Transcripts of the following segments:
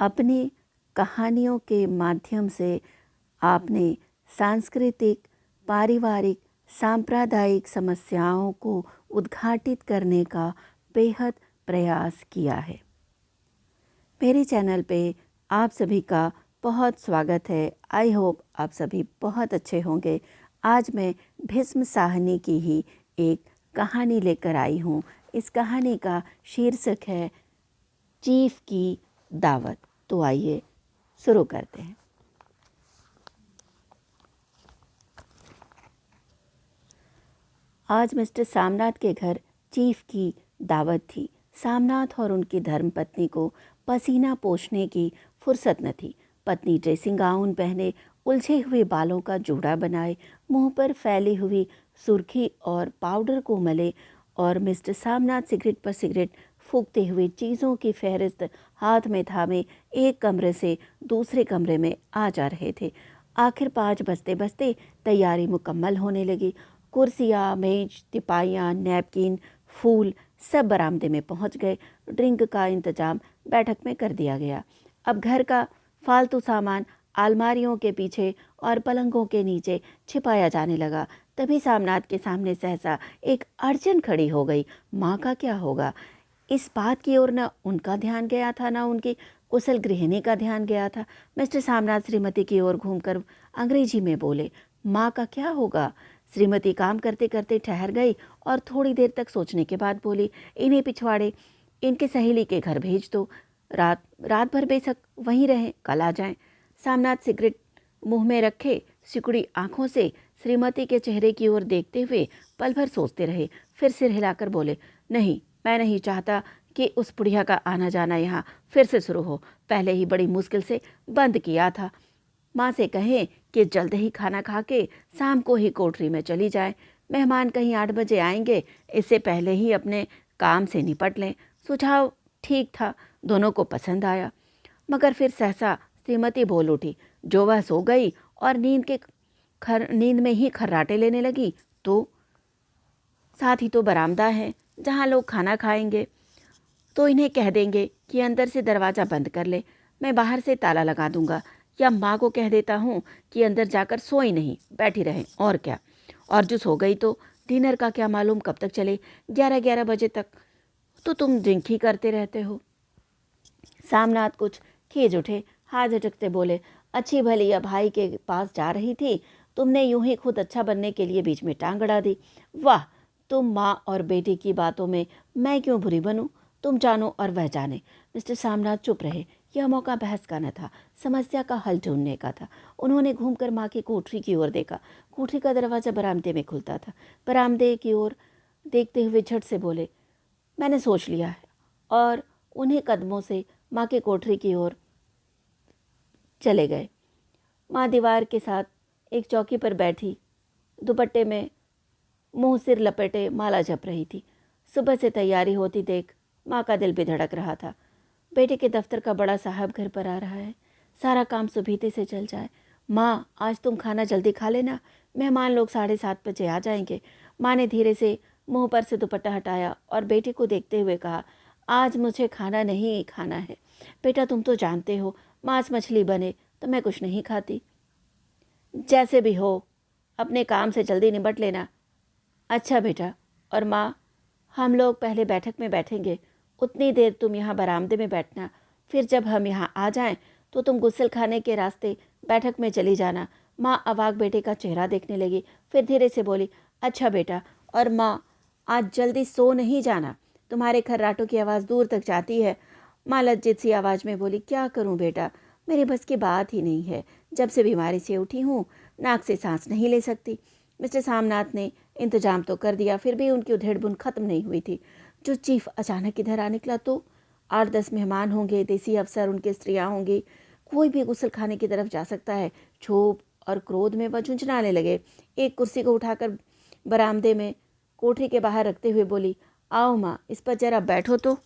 अपनी कहानियों के माध्यम से आपने सांस्कृतिक, पारिवारिक, सांप्रदायिक समस्याओं को उद्घाटित करने का बेहद प्रयास किया है। मेरे चैनल पे आप सभी का बहुत स्वागत है। आई होप आप सभी बहुत अच्छे होंगे। आज मैं भीष्म साहनी की ही एक कहानी लेकर आई हूँ। इस कहानी का शीर्षक है चीफ की दावत। तो आइए शुरू करते हैं। आज मिस्टर सामनाथ के घर चीफ की दावत थी। सामनाथ और उनकी धर्मपत्नी को पसीना पोंछने की फुर्सत न थी। पत्नी ड्रेसिंग गाउन पहने, उलझे हुए बालों का जूड़ा बनाए, मुंह पर फैली हुई सुर्खी और पाउडर को मले, और मिस्टर सामनाथ सिगरेट पर सिगरेट फूंकते हुए चीज़ों की फहरिस्त हाथ में थामे एक कमरे से दूसरे कमरे में आ जा रहे थे। आखिर 5 बजते बजते तैयारी मुकम्मल होने लगी। कुर्सियाँ, मेज, तिपाइयाँ, नैपकिन, फूल सब बरामदे में पहुंच गए। ड्रिंक का इंतजाम बैठक में कर दिया गया। अब घर का फालतू सामान अलमारियों के पीछे और पलंगों के नीचे छिपाया जाने लगा। तभी सामनाथ के सामने सहसा एक अड़चन खड़ी हो गई। माँ का क्या होगा? इस बात की ओर न उनका ध्यान गया था, न उनकी कुशल गृहिणी का ध्यान गया था। मिस्टर सामनाथ श्रीमती की ओर घूमकर अंग्रेजी में बोले, माँ का क्या होगा? श्रीमती काम करते करते ठहर गई और थोड़ी देर तक सोचने के बाद बोली, इन्हें पिछवाड़े इनके सहेली के घर भेज दो। रात भर बेशक वहीं रहें, कल आ जाएं। सामनाथ सिगरेट मुंह में रखे सिकुड़ी आंखों से श्रीमती के चेहरे की ओर देखते हुए पल भर सोचते रहे। फिर सिर हिलाकर बोले, नहीं, मैं नहीं चाहता कि उस बुढ़िया का आना जाना यहाँ फिर से शुरू हो। पहले ही बड़ी मुश्किल से बंद किया था। माँ से कहें कि जल्द ही खाना खा के शाम को ही कोठरी में चली जाए। मेहमान कहीं 8 बजे आएंगे, इससे पहले ही अपने काम से निपट लें। सुझाव ठीक था, दोनों को पसंद आया। मगर फिर सहसा श्रीमती बोल उठी, जो वह सो गई और नींद में ही खर्राटे लेने लगी तो साथ ही तो बरामदा है जहाँ लोग खाना खाएंगे, तो इन्हें कह देंगे कि अंदर से दरवाज़ा बंद कर ले, मैं बाहर से ताला लगा दूंगा। या माँ को कह देता हूँ कि अंदर जाकर सोई नहीं, बैठी रहें, और क्या। और जो सो गई तो डिनर का क्या मालूम कब तक चले, 11-11 बजे तक तो तुम ड्रिंक ही करते रहते हो। सामनाथ कुछ खींच उठे, हाथ झटकते बोले, अच्छी भली या भाई के पास जा रही थी, तुमने यूं ही खुद अच्छा बनने के लिए बीच में टांग अड़ा दी। वाह, तुम माँ और बेटी की बातों में मैं क्यों बुरी बनूं? तुम जानो और वह जाने। मिस्टर सामनाथ चुप रहे। यह मौका बहस का न था, समस्या का हल ढूंढने का था। उन्होंने घूमकर माँ की कोठरी की ओर देखा। कोठरी का दरवाज़ा बरामदे में खुलता था। बरामदे की ओर देखते हुए झट से बोले, मैंने सोच लिया है। और उन्हीं कदमों से माँ की कोठरी की ओर चले गए। माँ दीवार के साथ एक चौकी पर बैठी, दुपट्टे में मुंह सिर लपेटे माला जप रही थी। सुबह से तैयारी होती देख माँ का दिल भी धड़क रहा था। बेटे के दफ्तर का बड़ा साहब घर पर आ रहा है, सारा काम सुबीते से चल जाए। माँ, आज तुम खाना जल्दी खा लेना, मेहमान लोग 7:30 बजे आ जाएंगे। माँ ने धीरे से मुंह पर से दुपट्टा हटाया और बेटे को देखते हुए कहा, आज मुझे खाना नहीं खाना है। बेटा, तुम तो जानते हो, मांस मछली बने तो मैं कुछ नहीं खाती। जैसे भी हो, अपने काम से जल्दी निपट लेना। अच्छा बेटा। और माँ, हम लोग पहले बैठक में बैठेंगे, उतनी देर तुम यहाँ बरामदे में बैठना। फिर जब हम यहाँ आ जाएं तो तुम गुस्ल खाने के रास्ते बैठक में चली जाना। माँ अवाक बेटे का चेहरा देखने लगी, फिर धीरे से बोली, अच्छा बेटा। और माँ, आज जल्दी सो नहीं जाना, तुम्हारे खर्राटों की आवाज़ दूर तक जाती है। माँ लज्जित सी आवाज़ में बोली, क्या करूँ बेटा, मेरे बस की बात ही नहीं है। जब से बीमारी से उठी हूँ, नाक से सांस नहीं ले सकती। मिस्टर सामनाथ ने इंतजाम तो कर दिया, फिर भी उनकी उधेड़-बुन खत्म नहीं हुई थी। जो चीफ अचानक इधर आ निकला तो 8-10 मेहमान होंगे, देसी अफसर, उनके स्त्रियाँ होंगी, कोई भी गुस्ल खाने की तरफ जा सकता है। क्षोभ और क्रोध में वह झुंझुनाने लगे। एक कुर्सी को उठाकर बरामदे में कोठरी के बाहर रखते हुए बोली, आओ माँ, इस पर जरा बैठो तो।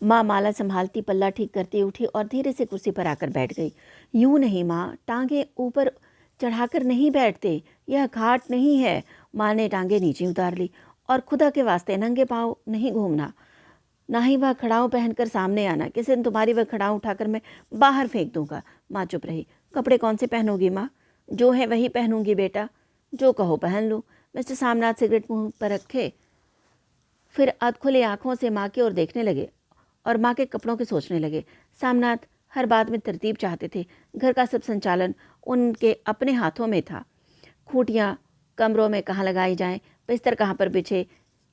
माँ माला संभालती पल्ला ठीक करती उठी और धीरे से कुर्सी पर आकर बैठ गई। यूं नहीं माँ, टांगे ऊपर चढ़ाकर नहीं बैठते, यह घाट नहीं है। माँ ने टांगे नीचे उतार ली, और खुदा के वास्ते नंगे पाँव नहीं घूमना। ना ही वह खड़ाऊँ पहनकर सामने आना, किसी दिन तुम्हारी वह खड़ाऊँ उठाकर मैं बाहर फेंक दूंगा। माँ चुप रही। कपड़े कौन से पहनोगी माँ? जो है वही पहनूंगी बेटा, जो कहो पहन लूँ। मिस्टर सामनाथ सिगरेट मुंह पर रखे फिर अधखुली आंखों से माँ की ओर देखने लगे और माँ के कपड़ों के सोचने लगे। सामनाथ हर बात में तरतीब चाहते थे। घर का सब संचालन उनके अपने हाथों में था। खूंटियाँ कमरों में कहाँ लगाई जाएं, बिस्तर कहाँ पर बिछे,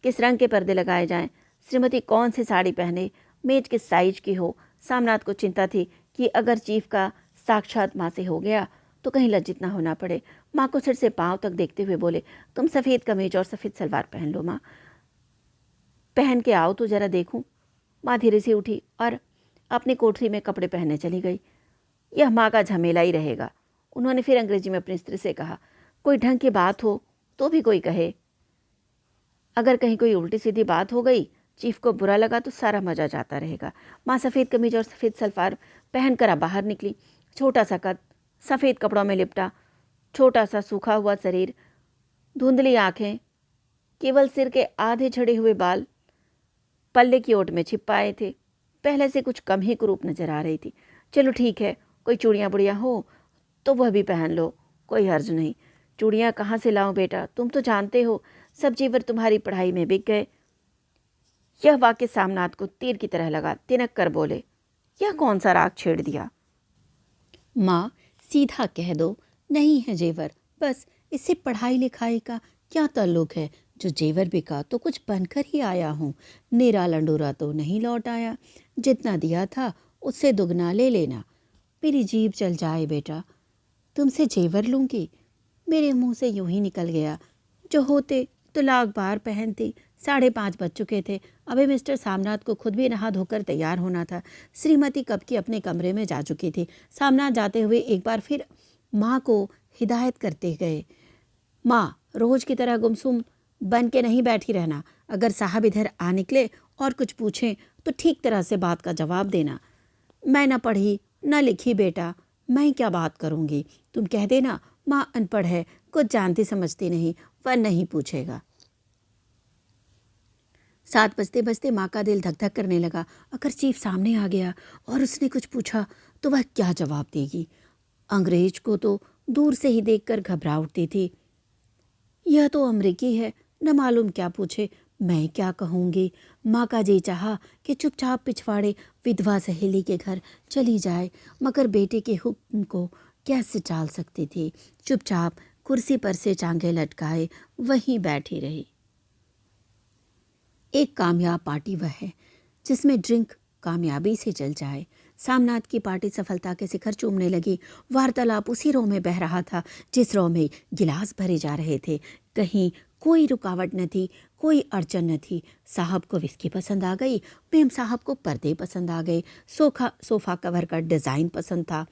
किस रंग के पर्दे लगाए जाएं, श्रीमती कौन सी साड़ी पहने, मेज किस साइज की हो। सामनाथ को चिंता थी कि अगर चीफ का साक्षात माँ से हो गया तो कहीं लज्जित ना होना पड़े। माँ को सिर से पाँव तक देखते हुए बोले, तुम सफ़ेद कमीज और सफ़ेद सलवार पहन लो माँ, पहन के आओ तो जरा देखूं। माँ धीरे से उठी और अपनी कोठरी में कपड़े पहनने चली गई। यह माँ का झमेला ही रहेगा। उन्होंने फिर अंग्रेजी में अपनी स्त्री से कहा, कोई ढंग की बात हो तो भी कोई कहे, अगर कहीं कोई उल्टी सीधी बात हो गई, चीफ को बुरा लगा तो सारा मजा जाता रहेगा। माँ सफ़ेद कमीज और सफ़ेद सलवार पहन कर बाहर निकली। छोटा सा कद, सफ़ेद कपड़ों में लिपटा, छोटा सा सूखा हुआ शरीर, धुंधली आंखें, केवल सिर के आधे झड़े हुए बाल पल्ले की ओट में छिप पाए थे। पहले से कुछ कम ही कुरूप नजर आ रही थी। चलो ठीक है, कोई चूड़ियाँ बुड़ियाँ हो तो वह भी पहन लो, कोई हर्ज नहीं। चूड़ियाँ कहाँ से लाऊं बेटा, तुम तो जानते हो सब जेवर तुम्हारी पढ़ाई में बिक गए। यह वाक्य सामनाथ को तीर की तरह लगा। तिनक कर बोले, यह कौन सा राग छेड़ दिया? माँ सीधा कह दो, नहीं है जेवर, बस इससे पढ़ाई लिखाई का क्या ताल्लुक है। जो जेवर बिका तो कुछ बनकर ही आया हूँ, नेरा लंडूरा तो नहीं लौट आया। जितना दिया था उससे दुगना ले लेना। मेरी जीभ चल जाए बेटा, तुमसे जेवर लूँगी। मेरे मुंह से यूं ही निकल गया, जो होते तो लाख बार पहनती। 5:30 बज चुके थे। अभी मिस्टर सामनाथ को खुद भी नहा धोकर तैयार होना था। श्रीमती कब की अपने कमरे में जा चुकी थी। सामनाथ जाते हुए एक बार फिर माँ को हिदायत करते गए, माँ रोज की तरह गुमसुम बन के नहीं बैठी रहना। अगर साहब इधर आ निकले और कुछ पूछें तो ठीक तरह से बात का जवाब देना। मैं न पढ़ी न लिखी बेटा, मैं क्या बात करूँगी। तुम कह देना माँ अनपढ़ है, कुछ जानती समझती नहीं, वह नहीं पूछेगा। 7 बजते बजते माँ का दिल धक धक करने लगा। अगर चीफ सामने आ गया और उसने कुछ पूछा तो वह क्या जवाब देगी। अंग्रेज को तो दूर से ही देखकर घबरा उठती थी। यह तो अमरीकी है, न मालूम क्या पूछे। मैं क्या कहूँगी। माँ का जी चाहा कि चुपचाप पिछवाड़े विधवा सहेली के घर चली जाए, मगर बेटे के हुक्म को कैसे टाल सकती थी। चुपचाप कुर्सी पर से टांगे लटकाए वहीं बैठी रही। एक कामयाब पार्टी वह है जिसमें ड्रिंक कामयाबी से चल जाए। सामनाथ की पार्टी सफलता के शिखर चूमने लगी। वार्तालाप उसी रो में बह रहा था जिस रो में गिलास भरे जा रहे थे। कहीं कोई रुकावट न थी, कोई अड़चन न थी। साहब को विस्की पसंद आ गई, मेम साहब को पर्दे पसंद आ गए, सोफा कवर का डिज़ाइन पसंद था,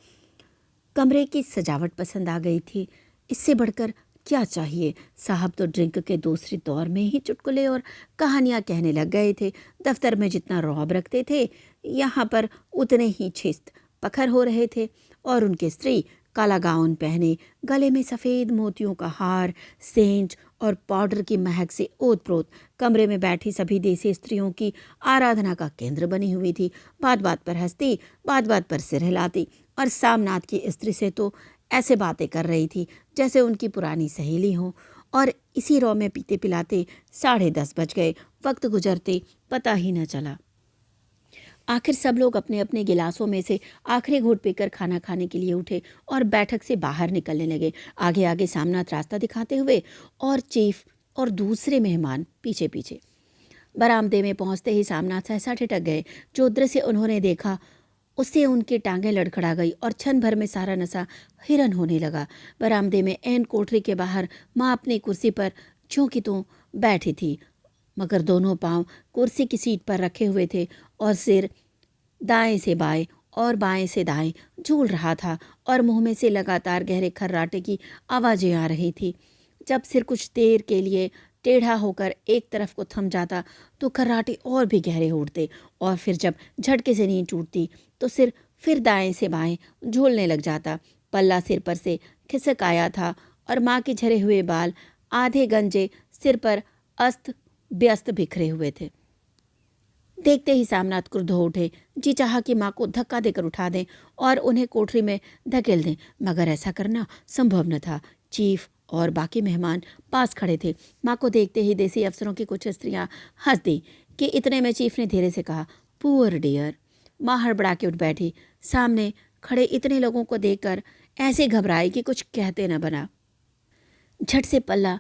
कमरे की सजावट पसंद आ गई थी। इससे बढ़कर क्या चाहिए। साहब तो ड्रिंक के दूसरे दौर में ही चुटकुले और कहानियाँ कहने लग गए थे। दफ्तर में जितना रौब रखते थे, यहाँ पर उतने ही छिस्त पखर हो रहे थे। और उनके स्त्री काला गाउन पहने, गले में सफ़ेद मोतियों का हार, सेंट और पाउडर की महक से ओत-प्रोत कमरे में बैठी सभी देसी स्त्रियों की आराधना का केंद्र बनी हुई थी। बात बात पर हंसती, बात बात पर सिर हिलाती और सामनाथ की स्त्री से तो ऐसे बातें कर रही थी जैसे उनकी पुरानी सहेली हो। और इसी रौ में पीते पिलाते 10:30 बज गए। वक्त गुजरते पता ही न चला। आखिर सब लोग अपने अपने गिलासों में से आखिरी घूंट पीकर खाना खाने के लिए उठे और बैठक से बाहर निकलने लगे। आगे आगे सामनाथ रास्ता दिखाते हुए और चीफ और दूसरे मेहमान पीछे पीछे। बरामदे में पहुंचते ही सामनाथ सहसा ठिठक गए। जो दृश्य उन्होंने देखा उससे उनकी टांगें लड़खड़ा गई और क्षण भर में सारा नशा हिरन होने लगा। बरामदे में ऐन कोठरी के बाहर माँ अपनी कुर्सी पर ज्यों की त्यों बैठी थी, मगर दोनों पांव कुर्सी की सीट पर रखे हुए थे और सिर दाएं से बाएं और बाएं से दाएं झूल रहा था और मुंह में से लगातार गहरे खर्राटे की आवाज़ें आ रही थी। जब सिर कुछ देर के लिए टेढ़ा होकर एक तरफ को थम जाता तो खर्राटे और भी गहरे उठते और फिर जब झटके से नींद टूटती तो सिर फिर दाएं से बाएं झूलने लग जाता। पल्ला सिर पर से खिसक आया था और माँ के झरे हुए बाल आधे गंजे सिर पर अस्त व्यस्त बिखरे हुए थे। देखते ही सामनाथ क्रुद्ध हो उठे। जी चाहा कि माँ को धक्का देकर उठा दें और उन्हें कोठरी में धकेल दें, मगर ऐसा करना संभव न था। चीफ और बाकी मेहमान पास खड़े थे। माँ को देखते ही देसी अफसरों की कुछ स्त्रियां हंस दी कि इतने में चीफ ने धीरे से कहा, पुअर डियर। माँ हड़बड़ा के उठ बैठी। सामने खड़े इतने लोगों को देखकर ऐसे घबराई कि कुछ कहते न बना। झट से पल्ला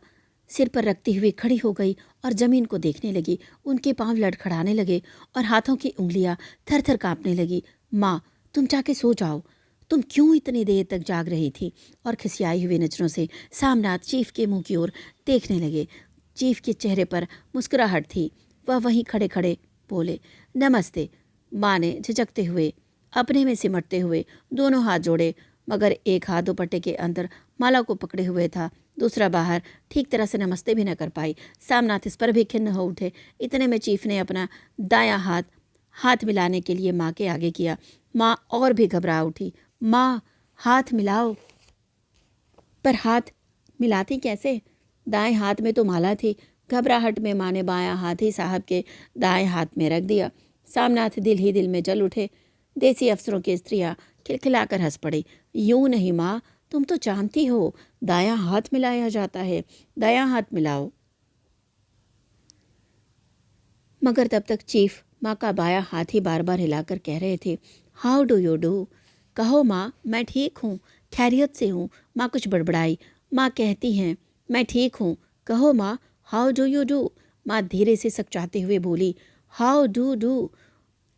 सिर पर रखती हुई खड़ी हो गई और जमीन को देखने लगी। उनके पांव लड़खड़ाने लगे और हाथों की उंगलियां थर थर कांपने लगी। माँ, तुम जाके सो जाओ। तुम क्यों इतनी देर तक जाग रही थी? और खिसियाई हुई नजरों से सामनाथ चीफ के मुंह की ओर देखने लगे। चीफ के चेहरे पर मुस्कुराहट थी। वह वहीं खड़े खड़े बोले, नमस्ते। माँ ने झिझकते हुए, अपने में सिमटते हुए दोनों हाथ जोड़े, मगर एक हाथ दुपट्टे के अंदर माला को पकड़े हुए था, दूसरा बाहर। ठीक तरह से नमस्ते भी न कर पाई। सामनाथ इस पर भी खिन्न हो उठे। इतने में चीफ ने अपना दायां हाथ मिलाने के लिए माँ के आगे किया। माँ और भी घबरा उठी। माँ, हाथ मिलाओ। पर हाथ मिलाती कैसे? दाएं हाथ में तो माला थी। घबराहट में माँ ने बायां हाथ ही साहब के दाएं हाथ में रख दिया। सामनाथ दिल ही दिल में जल उठे। देसी अफसरों की स्त्रियां खिलखिलाकर हंस पड़ी। यूं नहीं माँ, तुम तो जानती हो दायां हाथ मिलाया जाता है, दायां हाथ मिलाओ। मगर तब तक चीफ माँ का बायां हाथ ही बार बार हिलाकर कह रहे थे, हाउ डू यू डू। कहो माँ, मैं ठीक हूँ, खैरियत से हूँ। माँ कुछ बड़बड़ाई। माँ कहती हैं, मैं ठीक हूँ। कहो माँ, हाउ डू यू डू। माँ धीरे से सकचाते हुए बोली, हाउ डू डू।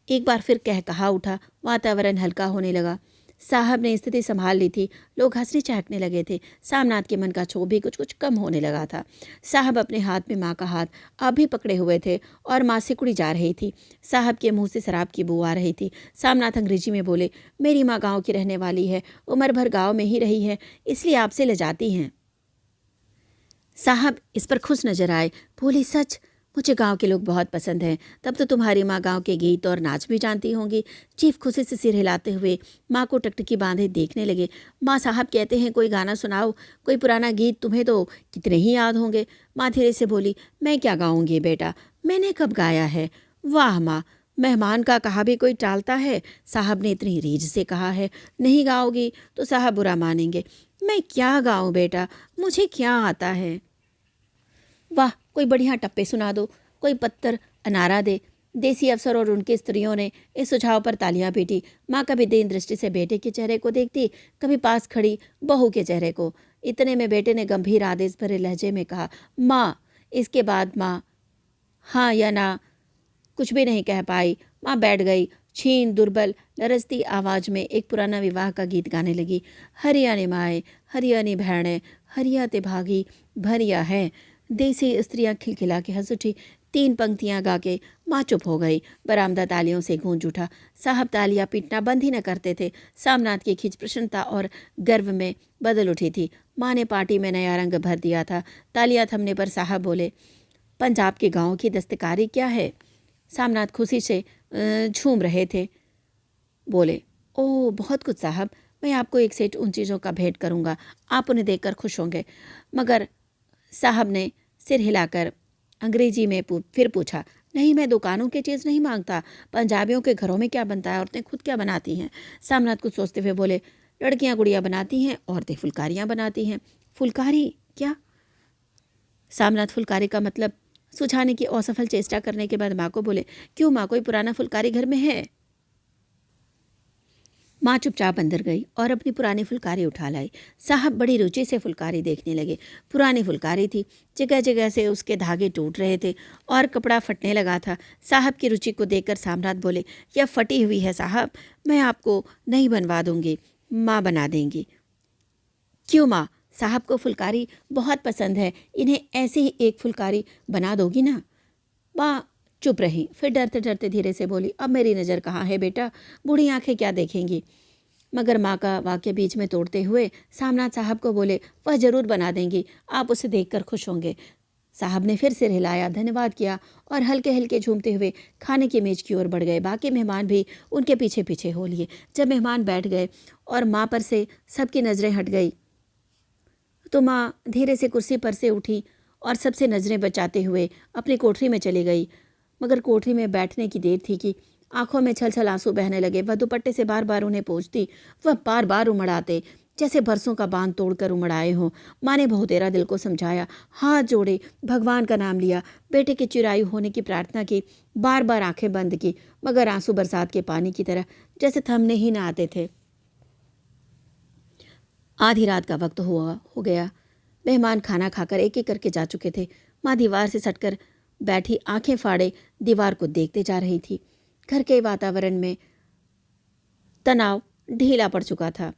एक बार फिर कह कहा उठा। वातावरण हल्का होने लगा। साहब ने स्थिति संभाल ली थी। लोग हंसने चहकने लगे थे। सामनाथ के मन का क्षोभ भी कुछ कुछ कम होने लगा था। साहब अपने हाथ में माँ का हाथ अब भी पकड़े हुए थे और माँ सिकुड़ी जा रही थी। साहब के मुंह से शराब की बू आ रही थी। सामनाथ अंग्रेजी में बोले, मेरी माँ गाँव की रहने वाली है, उम्र भर गाँव में ही रही है, इसलिए आपसे ले जाती हैं। साहब इस पर खुश नजर आए। बोली, सच? मुझे गांव के लोग बहुत पसंद हैं। तब तो तुम्हारी माँ गांव के गीत और नाच भी जानती होंगी। चीफ खुशी से सिर हिलाते हुए माँ को टकटकी बांधे देखने लगे। माँ, साहब कहते हैं कोई गाना सुनाओ, कोई पुराना गीत, तुम्हें तो कितने ही याद होंगे। माँ धीरे से बोली, मैं क्या गाऊंगी बेटा, मैंने कब गाया है। वाह माँ, मेहमान का कहा भी कोई टालता है। साहब ने इतनी रीझ से कहा है, नहीं गाओगी तो साहब बुरा मानेंगे। मैं क्या गाऊं बेटा, मुझे क्या आता है। वाह, कोई बढ़िया टप्पे सुना दो, कोई पत्तर अनारा दे। देसी अफसर और उनकी स्त्रियों ने इस सुझाव पर तालियां पीटी। माँ कभी दीन दृष्टि से बेटे के चेहरे को देखती, कभी पास खड़ी बहू के चेहरे को। इतने में बेटे ने गंभीर आदेश भरे लहजे में कहा, माँ। इसके बाद माँ हाँ या ना कुछ भी नहीं कह पाई। माँ बैठ गई। छीन दुर्बल लरजती आवाज में एक पुराना विवाह का गीत गाने लगी। हरिया ने माए, हरिया ने भैणे, हरिया ते भागी भरिया है। देसी स्त्रियां खिलखिला के हंस उठी। 3 पंक्तियां गा के माँ चुप हो गई। बरामदा तालियों से गूंज उठा। साहब तालियां पीटना बंद ही न करते थे। सामनाथ की खिंच प्रसन्नता और गर्व में बदल उठी थी। माँ ने पार्टी में नया रंग भर दिया था। तालियां थमने पर साहब बोले, पंजाब के गाँव की दस्तकारी क्या है। सामनाथ खुशी से झूम रहे थे। बोले, ओह बहुत कुछ साहब, मैं आपको एक सेट उन चीज़ों का भेंट करूँगा, आप उन्हें देखकर खुश होंगे। मगर साहब ने सिर हिलाकर अंग्रेजी में फिर पूछा, नहीं, मैं दुकानों की चीज़ नहीं मांगता। पंजाबियों के घरों में क्या बनता है, औरतें खुद क्या बनाती हैं। सामनाथ कुछ सोचते हुए बोले, लड़कियां गुड़िया बनाती हैं, औरतें फुलकारियाँ बनाती हैं। फुलकारी क्या? सामनाथ फुलकारी का मतलब सुझाने की असफल चेष्टा करने के बाद माँ को बोले, क्यों माँ, कोई पुराना फुलकारी घर में है? माँ चुपचाप अंदर गई और अपनी पुरानी फुलकारी उठा लाई। साहब बड़ी रुचि से फुलकारी देखने लगे। पुरानी फुलकारी थी, जगह जगह से उसके धागे टूट रहे थे और कपड़ा फटने लगा था। साहब की रुचि को देखकर सामनाथ बोले, यह फटी हुई है साहब, मैं आपको नहीं बनवा दूंगी, माँ बना देंगी। क्यों माँ, साहब को फुलकारी बहुत पसंद है, इन्हें ऐसे ही एक फुलकारी बना दोगी ना। माँ चुप रही, फिर डरते डरते धीरे से बोली, अब मेरी नज़र कहाँ है बेटा, बूढ़ी आंखें क्या देखेंगी। मगर माँ का वाक्य बीच में तोड़ते हुए सामनाथ साहब को बोले, वह जरूर बना देंगी, आप उसे देखकर खुश होंगे। साहब ने फिर सिर हिलाया, धन्यवाद किया और हल्के हल्के झूमते हुए खाने की मेज की ओर बढ़ गए। बाकी मेहमान भी उनके पीछे पीछे हो लिए। जब मेहमान बैठ गए और माँ पर से सबकी नज़रें हट गई तो माँ धीरे से कुर्सी पर से उठी और सबसे नज़रें बचाते हुए अपनी कोठरी में चली गई। मगर कोठरी में बैठने की देर थी कि आंखों में छल छल आंसू बहने लगे। वह दुपट्टे से बार बार उन्हें पोंछती, वह बार बार उमड़ आते जैसे बरसों का बांध तोड़कर उमड़ आए हों। माँ ने बहुतेरा दिल को समझाया, हाथ जोड़े, भगवान का नाम लिया, बेटे के चिरायु होने की प्रार्थना की, बार बार आंखें बंद की, मगर आंसू बरसात के पानी की तरह जैसे थमने ही ना आते थे। आधी रात का वक्त हो गया। मेहमान खाना खाकर एक एक करके जा चुके थे। माँ दीवार से सटकर बैठी आंखें फाड़े दीवार को देखते जा रही थी। घर के वातावरण में तनाव ढीला पड़ चुका था।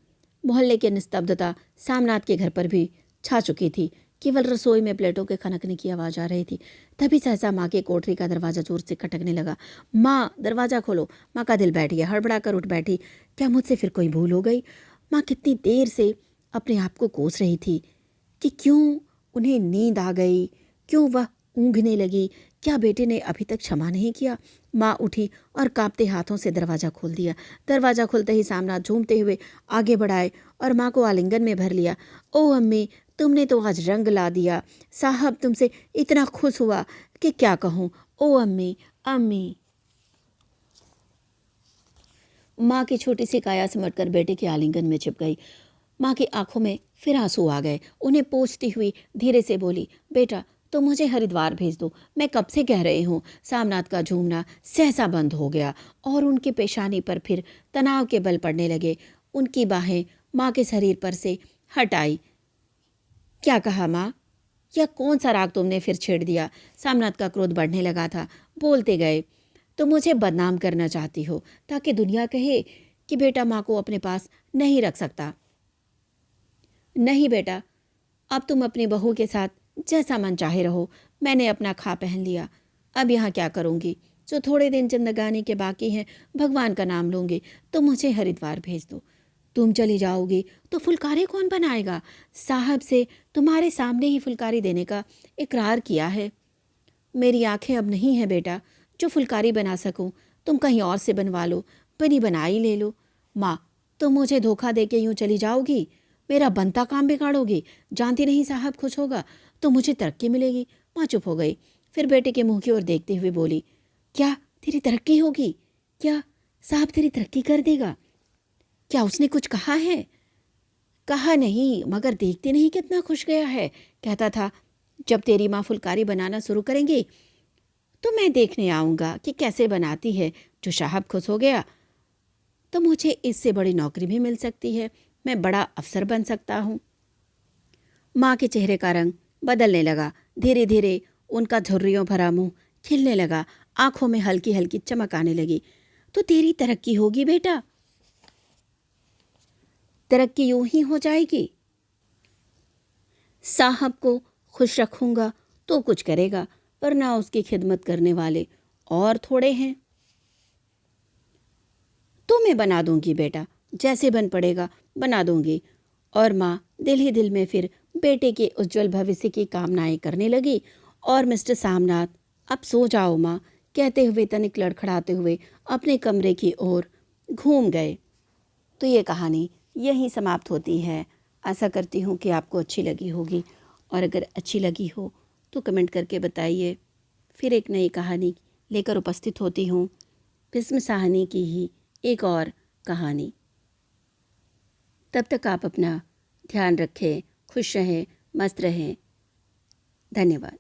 मोहल्ले की निस्तब्धता सामनाथ के घर पर भी छा चुकी थी। केवल रसोई में प्लेटों के खनकने की आवाज़ आ रही थी। तभी सहसा माँ के कोठरी का दरवाज़ा जोर से खटकने लगा। माँ, दरवाज़ा खोलो। माँ का दिल बैठ गया, हड़बड़ा कर उठ बैठी। क्या मुझसे फिर कोई भूल हो गई? माँ कितनी देर से अपने आप को कोस रही थी कि क्यों उन्हें नींद आ गई, क्यों वह ऊँघने लगी। क्या बेटे ने अभी तक क्षमा नहीं किया? माँ उठी और कांपते हाथों से दरवाज़ा खोल दिया। दरवाज़ा खुलते ही सामना झूमते हुए आगे बढ़ाए और माँ को आलिंगन में भर लिया। ओ अम्मी, तुमने तो आज रंग ला दिया। साहब तुमसे इतना खुश हुआ कि क्या कहूँ। ओ अम्मी, अम्मी। माँ की छोटी सी काया सिमटकर बेटे के आलिंगन में छिप गई। माँ की आंखों में फिर आंसू आ गए। उन्हें पोंछती हुई धीरे से बोली, बेटा तो मुझे हरिद्वार भेज दो, मैं कब से कह रही हूँ। सामनाथ का झूमना सहसा बंद हो गया और उनकी पेशानी पर फिर तनाव के बल पड़ने लगे। उनकी बाहें माँ के शरीर पर से हट आई। क्या कहा माँ? यह कौन सा राग तुमने फिर छेड़ दिया? सामनाथ का क्रोध बढ़ने लगा था। बोलते गए, तो मुझे बदनाम करना चाहती हो ताकि दुनिया कहे कि बेटा माँ को अपने पास नहीं रख सकता। नहीं बेटा, अब तुम अपनी बहू के साथ जैसा मन चाहे रहो। मैंने अपना खा पहन लिया, अब यहाँ क्या करूँगी? जो थोड़े दिन जिंदगानी के बाकी हैं, भगवान का नाम लूँगी। तो मुझे हरिद्वार भेज दो। तुम चली जाओगी तो फुलकारी कौन बनाएगा? साहब से तुम्हारे सामने ही फुलकारी देने का इकरार किया है। मेरी आंखें अब नहीं है बेटा जो फुलकारी बना सकूं। तुम कहीं और से बनवा लो, बनी बनाई ले लो। माँ, तुम मुझे धोखा दे के यूं चली जाओगी, मेरा बनता काम बिगाड़ोगी। जानती नहीं साहब खुश होगा तो मुझे तरक्की मिलेगी। माँ चुप हो गई, फिर बेटे के मुंह की ओर देखते हुए बोली, क्या तेरी तरक्की होगी? क्या साहब तेरी तरक्की कर देगा? क्या उसने कुछ कहा है? कहा नहीं, मगर देखते नहीं कितना खुश गया है। कहता था जब तेरी माँ फुलकारी बनाना शुरू करेंगी तो मैं देखने आऊँगा कि कैसे बनाती है। जो साहब खुश हो गया तो मुझे इससे बड़ी नौकरी भी मिल सकती है, मैं बड़ा अफसर बन सकता हूँ। माँ के चेहरे का रंग बदलने लगा। धीरे धीरे उनका झुर्रियों भरा मुंह खिलने लगा, आंखों में हल्की हल्की चमक आने लगी। तो तेरी तरक्की होगी बेटा, तरक्की यूं ही हो जाएगी। साहब को खुश रखूंगा तो कुछ करेगा, वरना उसकी खिदमत करने वाले और थोड़े हैं। तो मैं बना दूंगी बेटा, जैसे बन पड़ेगा बना दूंगी। और माँ दिल ही दिल में फिर बेटे के उज्जवल भविष्य की कामनाएं करने लगी। और मिस्टर सामनाथ, अब सो जाओ माँ, कहते हुए तनिक लड़खड़ाते हुए अपने कमरे की ओर घूम गए। तो ये कहानी यहीं समाप्त होती है। आशा करती हूँ कि आपको अच्छी लगी होगी, और अगर अच्छी लगी हो तो कमेंट करके बताइए। फिर एक नई कहानी लेकर उपस्थित होती हूँ, भीष्म साहनी की ही एक और कहानी। तब तक आप अपना ध्यान रखें, खुश रहें, मस्त रहें। धन्यवाद।